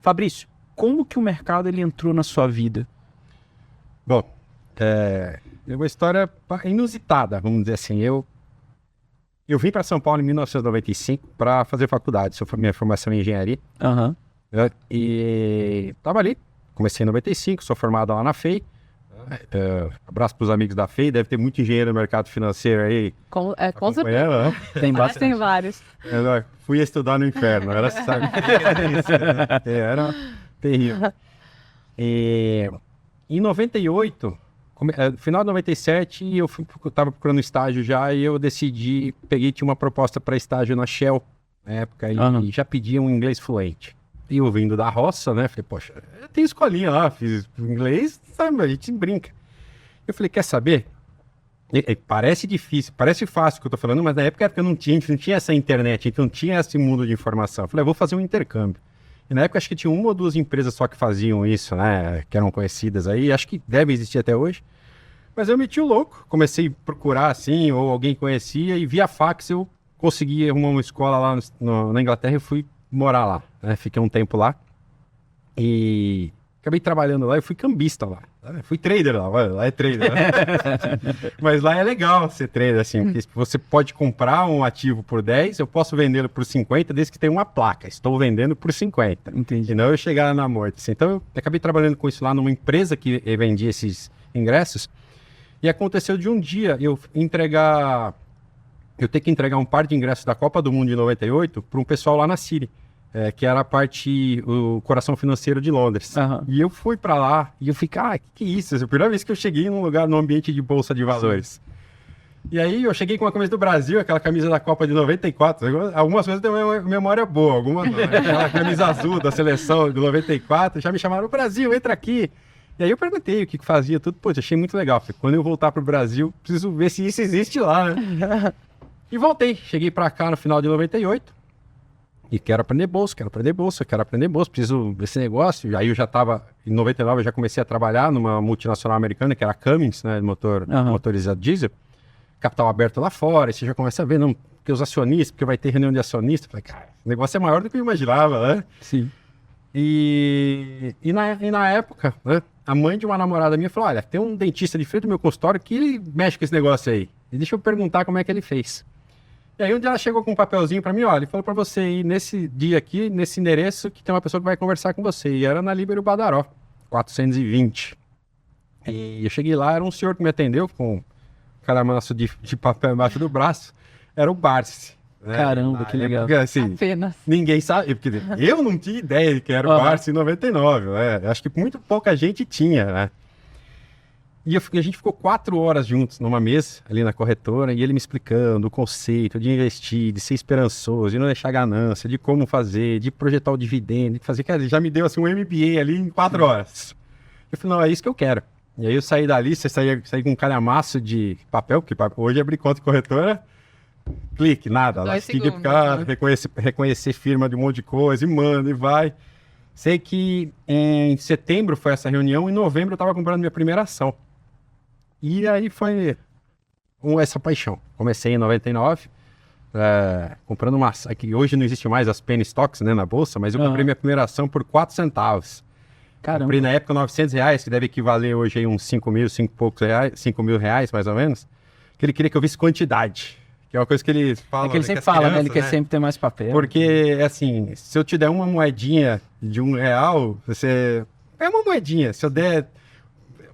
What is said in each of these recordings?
Fabrício, como que o mercado ele entrou na sua vida? Bom, é uma história inusitada, vamos dizer assim. Eu vim para São Paulo em 1995 para fazer faculdade. Minha formação em engenharia. Aham. E estava ali, comecei em 95, sou formado lá na FEI. Abraço para os amigos da FEI, deve ter muito engenheiro no mercado financeiro aí. Com certeza. Acompanhando, né? Tem bastante. Tem vários. Fui estudar no inferno, era, sabe? Era terrível. E, em 98, final de 97, eu estava procurando estágio já e eu decidi, tinha uma proposta para estágio na Shell, na época, e já pedia um inglês fluente. E eu vindo da roça, né, falei, poxa, eu tenho escolinha lá, fiz inglês, sabe, a gente brinca. Eu falei, quer saber? Parece difícil, parece fácil o que eu tô falando, mas na época eu não tinha essa internet, então não tinha esse mundo de informação. Eu falei, vou fazer um intercâmbio. E na época acho que tinha uma ou duas empresas só que faziam isso, né, que eram conhecidas aí, acho que deve existir até hoje. Mas eu meti o louco, comecei a procurar assim, ou alguém conhecia, e via fax eu consegui arrumar uma escola lá na Inglaterra e fui morar lá, né? Fiquei um tempo lá e acabei trabalhando lá, eu fui cambista lá, né? Fui trader lá é trader, né? Mas lá é legal ser trader, assim, porque você pode comprar um ativo por 10, eu posso vendê-lo por 50, desde que tenha uma placa, estou vendendo por 50. Entendi. Senão eu chegar na morte. Assim. Então eu acabei trabalhando com isso lá numa empresa que vendia esses ingressos, e aconteceu de um dia eu ter que entregar um par de ingressos da Copa do Mundo de 98 para um pessoal lá na City, que era o coração financeiro de Londres. Aham. E eu fui para lá e eu fiquei, que isso? Essa é a primeira vez que eu cheguei num ambiente de bolsa de valores. E aí eu cheguei com uma camisa do Brasil, aquela camisa da Copa de 94. Algumas coisas têm uma memória boa, algumas não. Aquela camisa azul da seleção de 94, já me chamaram, Brasil, entra aqui. E aí eu perguntei o que fazia, tudo, pô, achei muito legal. Falei, quando eu voltar pro Brasil, preciso ver se isso existe lá, né? E voltei, cheguei pra cá no final de 98 e quero aprender bolsa, preciso desse negócio. Aí eu já tava, em 99 eu já comecei a trabalhar numa multinacional americana, que era a Cummins, né, motorizado diesel, capital aberto lá fora, e você já começa a ver, não, porque os acionistas, porque vai ter reunião de acionistas. Falei, cara, o negócio é maior do que eu imaginava, né? Sim. E na época, né, a mãe de uma namorada minha falou, olha, tem um dentista de frente do meu consultório que ele mexe com esse negócio aí. E deixa eu perguntar como é que ele fez. E aí um dia ela chegou com um papelzinho pra mim, olha, ele falou pra você ir nesse dia aqui, nesse endereço, que tem uma pessoa que vai conversar com você. E era na Líbero Badaró, 420. E eu cheguei lá, era um senhor que me atendeu com um calhamaço de papel embaixo do braço. Era o Barsi. Né? Caramba, que legal. Porque, assim, Apenas. ninguém sabe, porque eu não tinha ideia de que era o Barsi em 99, né? Acho que muito pouca gente tinha, né? E a gente ficou 4 horas juntos numa mesa, ali na corretora, e ele me explicando o conceito de investir, de ser esperançoso, de não deixar ganância, de como fazer, de projetar o dividendo, de fazer... Cara, ele já me deu assim um MBA ali em 4 horas. Eu falei, não, é isso que eu quero. E aí eu saí dali, saí com um calhamaço de papel, porque hoje abrir conta de corretora, clique, nada. Lá seguir pro cara, reconhecer firma de um monte de coisa, e manda, e vai. Sei que em setembro foi essa reunião, em novembro eu estava comprando minha primeira ação. E aí foi essa paixão. Comecei em 99, comprando uma ação, que hoje não existe mais as penny stocks, né, na bolsa, mas eu comprei minha primeira ação por 4 centavos. Caramba. Comprei na época R$900, que deve equivaler hoje aí uns 5 mil reais, mais ou menos. Que ele queria que eu visse quantidade. Que é uma coisa que ele fala. É que ele sempre fala, né? Ele quer sempre ter mais papel. Porque, assim, se eu te der uma moedinha de R$1, você... É uma moedinha. Se eu der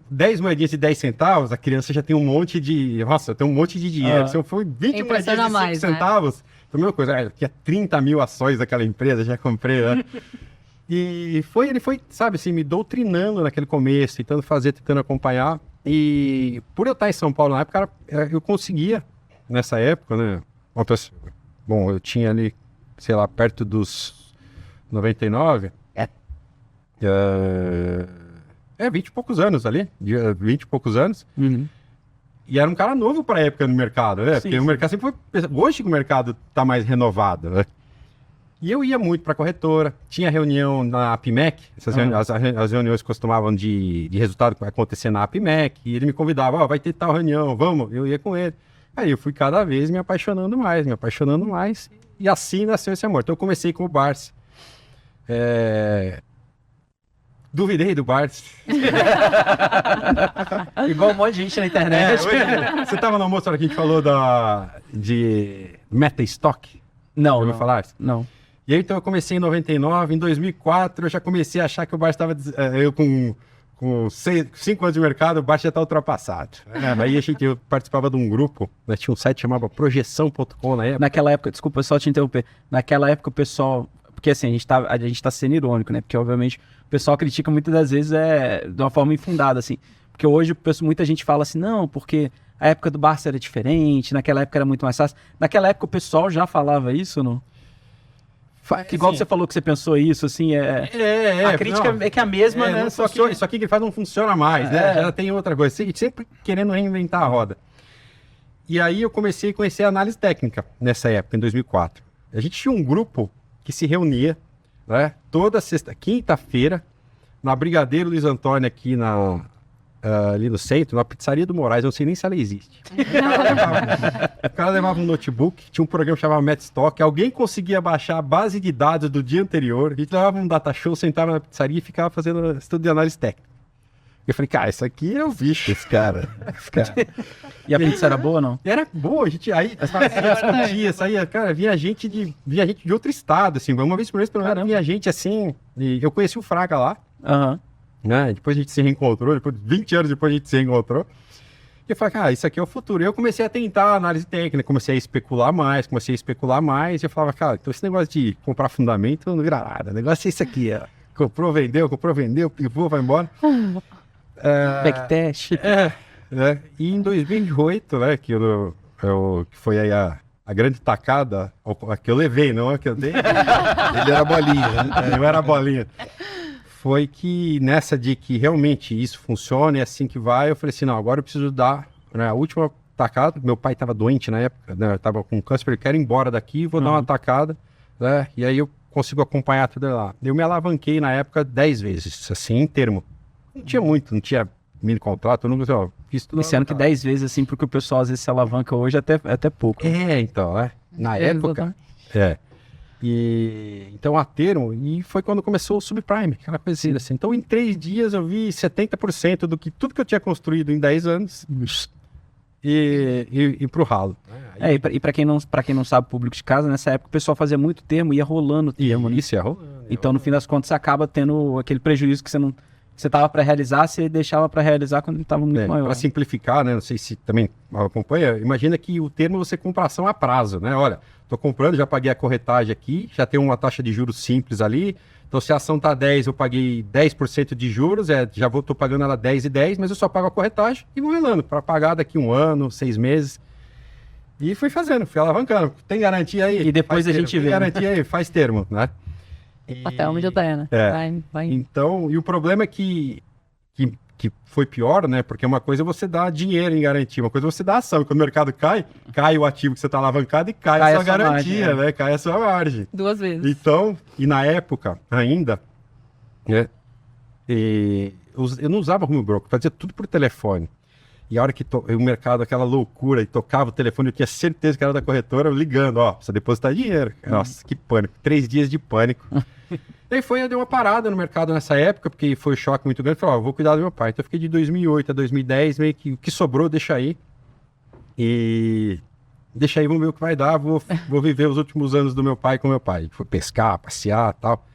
10 moedinhas de 10 centavos, a criança já tem um monte de... Nossa, tem um monte de dinheiro. Se eu for 20 moedinhas de 5 centavos, foi a mesma coisa. Tinha 30 mil ações daquela empresa, já comprei, né? E ele foi, sabe, assim, me doutrinando naquele começo, tentando fazer, tentando acompanhar. E por eu estar em São Paulo na época, eu conseguia, nessa época, né? Bom, eu tinha ali, sei lá, perto dos 99. 20 e poucos anos ali. 20 e poucos anos. Uhum. E era um cara novo para a época no mercado, né? Porque o mercado sempre foi... Hoje que o mercado está mais renovado, né? E eu ia muito para a corretora, tinha reunião na APMEC, as reuniões costumavam de resultado que vai acontecer na APMEC, e ele me convidava, vai ter tal reunião, vamos, eu ia com ele. Aí eu fui cada vez me apaixonando mais, e assim nasceu esse amor. Então eu comecei com o Barsi. duvidei do Barsi. Igual um monte de gente na internet. Você tava no almoço, a hora que a gente falou de Metastock? Não, Já ouviu falar? não. E aí, então, eu comecei em 99, em 2004, eu já comecei a achar que o Barsi estava... Eu com 5 anos de mercado, o Barsi já está ultrapassado. Aí eu participava de um grupo, né, tinha um site que chamava projeção.com na época. Naquela época, desculpa só te interromper, naquela época o pessoal... Porque assim, a gente tá sendo irônico, né? Porque obviamente o pessoal critica muitas das vezes de uma forma infundada, assim. Porque hoje muita gente fala assim, não, porque a época do Barsi era diferente, naquela época era muito mais fácil. Naquela época o pessoal já falava isso, não? Que igual você falou que você pensou isso, assim, a crítica é que é a mesma, né? Só que isso aqui que faz não funciona mais, né? Já tem outra coisa. Sempre querendo reinventar a roda. E aí eu comecei a conhecer a análise técnica nessa época, em 2004. A gente tinha um grupo que se reunia, né, toda quinta-feira, na Brigadeiro Luiz Antônio, aqui ali no centro, na Pizzaria do Moraes, eu não sei nem se ela existe. O cara levava um notebook, tinha um programa que chamava Metastock, alguém conseguia baixar a base de dados do dia anterior, a gente levava um data show, sentava na pizzaria e ficava fazendo estudo de análise técnica. Eu falei, cara, isso aqui é o bicho, esse cara. E a pizza era boa ou não? Era boa, a gente aí discutia, saía, cara, vinha gente de outro estado, assim, uma vez por mês, pelo menos, vinha gente assim, e eu conheci o Fraga lá, né, depois a gente se reencontrou, depois 20 anos depois a gente se reencontrou, e eu falei, cara, isso aqui é o futuro. E eu comecei a tentar análise técnica, comecei a especular mais, e eu falava, cara, então esse negócio de comprar fundamento não vira nada, o negócio é isso aqui, ó. Comprou, vendeu, pivô, vai embora. Backtest. Né? E em 2008, né, que foi aí a grande tacada, a que eu levei, não a que eu dei. Ele era bolinha, né? Eu era bolinha. Foi que nessa de que realmente isso funciona, é assim que vai, eu falei assim, não, agora eu preciso dar, né, a última tacada. Meu pai estava doente na época, né, eu estava com câncer, eu quero ir embora daqui, vou dar uma tacada, né, e aí eu consigo acompanhar tudo lá. Eu me alavanquei na época 10 vezes, assim, em termo. Não tinha muito, não tinha mini contrato, eu nunca fiz tudo. Esse ano que 10 vezes, assim, porque o pessoal às vezes se alavanca hoje até pouco. Então, na época. E então a termo, e foi quando começou o subprime, aquela coisa assim. Então em 3 dias eu vi 70% do que tudo que eu tinha construído em 10 anos e pro ralo. E para quem não sabe, público de casa, nessa época o pessoal fazia muito termo, ia rolando o termo. Isso ia rolando. Então no fim das contas você acaba tendo aquele prejuízo que você tava para realizar, você deixava para realizar quando ele estava muito maior. Para simplificar, né? Não sei se também acompanha. Imagina que o termo você compra ação a prazo, né? Olha, estou comprando, já paguei a corretagem aqui, já tem uma taxa de juros simples ali. Então, se a ação está 10, eu paguei 10% de juros, já estou pagando ela 10,10, mas eu só pago a corretagem e vou relando para pagar daqui 1 ano, 6 meses. E fui fazendo, fui alavancando. Tem garantia aí? E depois a gente vê. Tem garantia aí? Faz termo, né? Até onde dá, né? Vai. Então, e o problema é que foi pior, né? Porque uma coisa é você dar dinheiro em garantia, uma coisa é você dar ação. E quando o mercado cai o ativo que você está alavancado e cai a sua garantia, margem, né? Cai a sua margem. 2 vezes. Então, e na época ainda, né? Eu não usava home broker, fazia tudo por telefone. E a hora que o mercado, aquela loucura, e tocava o telefone, eu tinha certeza que era da corretora, ligando, precisa depositar dinheiro. Nossa, que pânico. 3 dias de pânico. Daí eu dei uma parada no mercado nessa época, porque foi um choque muito grande. Falei, vou cuidar do meu pai. Então eu fiquei de 2008 a 2010, meio que o que sobrou, deixa aí. E deixa aí, vamos ver o que vai dar. Vou viver os últimos anos do meu pai com meu pai. Fui pescar, passear e tal.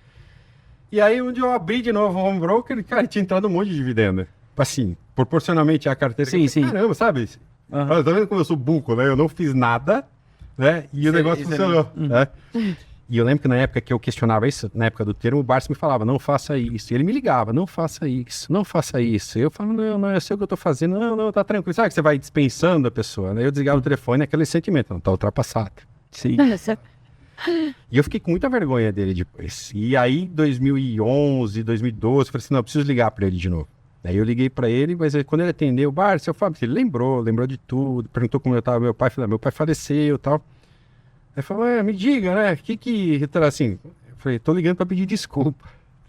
E aí, onde eu abri de novo o home broker, cara, tinha entrado um monte de dividendo. Assim, proporcionalmente à carteira. Sim. Caramba, sabe? Tá vendo como eu sou buco, né? Eu não fiz nada, né? E o negócio funcionou, né? E eu lembro que na época que eu questionava isso, na época do termo, o Barsi me falava, não faça isso. E ele me ligava, não faça isso, não faça isso. Eu falava, não, eu sei o que eu tô fazendo. Não, tá tranquilo. Sabe que você vai dispensando a pessoa, né? Eu desligava o telefone, aquele sentimento, não, tá ultrapassado. Sim. E eu fiquei com muita vergonha dele depois. E aí, 2011, 2012, eu falei assim, não, eu preciso ligar para ele de novo. Aí eu liguei para ele, mas quando ele atendeu, o Barsi, eu falei, ele lembrou de tudo, perguntou como eu tava, meu pai, falei, meu pai faleceu e tal. Aí falou, me diga, né, assim, eu falei, tô ligando para pedir desculpa.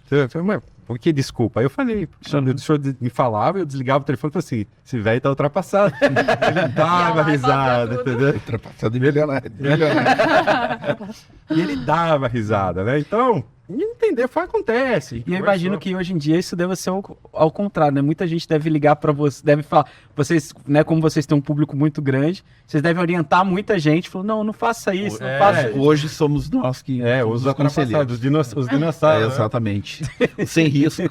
Eu falei, mas por que desculpa? Aí eu falei, o senhor me falava, eu desligava o telefone e falei assim, esse velho tá ultrapassado. Ele dava risada, entendeu? Ultrapassado e milionário. E ele dava risada, né? Então, E entender, acontece. E eu imagino que hoje em dia isso deve ser ao contrário, né? Muita gente deve ligar para você, deve falar, vocês, né, como vocês têm um público muito grande, vocês devem orientar muita gente, falando, não faça isso, não faça isso. Hoje somos nós que os conselheiros. dinossauros. Exatamente. Sem risco.